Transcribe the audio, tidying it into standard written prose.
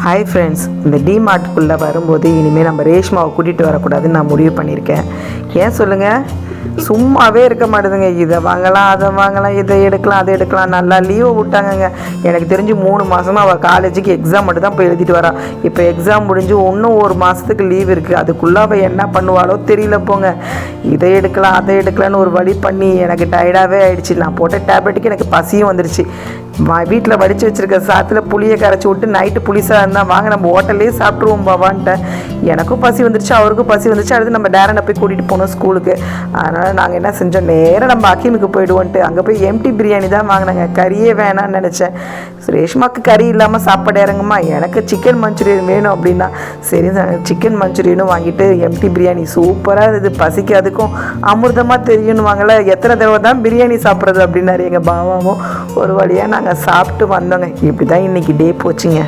Hi friends, இந்த டிமார்ட்டுக்குள்ளே வரும்போது இனிமேல் நம்ம ரேஷ்மாவை கூட்டிகிட்டு வரக்கூடாதுன்னு நான் முடிவு பண்ணியிருக்கேன். ஏன் சொல்லுங்கள், சும்மாவே இருக்க மாட்டேதுங்க. இதை வாங்கலாம், அதை வாங்கலாம், இதை எடுக்கலாம், அதை எடுக்கலாம். நல்லா லீவை விட்டாங்கங்க. எனக்கு தெரிஞ்சு 3 மாதமாக அவள் காலேஜுக்கு எக்ஸாம் மட்டும் தான் போய் எழுதிட்டு வரா. இப்போ எக்ஸாம் முடிஞ்சு இன்னும் 1 மாதத்துக்கு லீவ் இருக்குது. அதுக்குள்ளே அவள் என்ன பண்ணுவாளோ தெரியல போங்க. இதை எடுக்கலாம், அதை எடுக்கலான்னு ஒரு வழி பண்ணி எனக்கு டயர்டாகவே ஆகிடுச்சு. நான் போட்ட டேப்லெட்டுக்கு எனக்கு பசியும் வந்துடுச்சு. வீட்டில் வடித்து வச்சுருக்க சாத்தில் புளியை கரைச்சி விட்டு நைட்டு புளிசாக இருந்தால் வாங்க நம்ம ஹோட்டல்லே சாப்பிட்ருவோம் பாவான்ட்டேன். எனக்கும் பசி வந்துருச்சு, அவருக்கும் பசி வந்துருச்சு. அடுத்து நம்ம டேரனை போய் கூட்டிகிட்டு போனோம் ஸ்கூலுக்கு. அதனால் நாங்கள் என்ன செஞ்சோம், நேராக நம்ம அக்கீமுக்கு போய்டுவோன்ட்டு அங்கே போய் எம்டி பிரியாணி தான் வாங்கினாங்க. கறியே வேணான்னு நினச்சேன். ரேஷ்மாவுக்கு கறி இல்லாமல் சாப்பாடு இறங்குமா, எனக்கு சிக்கன் மஞ்சூரியன் வேணும் அப்படின்னா சரி சிக்கன் மஞ்சூரியனும் வாங்கிட்டு எம்டி பிரியாணி சூப்பராக இருக்குது. பசிக்கு அதுக்கும் அமிர்தமாக தெரியும்னு வாங்கல. எத்தனை தடவை தான் பிரியாணி சாப்பிட்றது அப்படின்னாரு எங்கள் பாவாவும். ஒரு வழியாக நாங்கள் சாப்பிட்டு வந்தோங்க. இப்படி தான் இன்றைக்கி டே போச்சுங்க.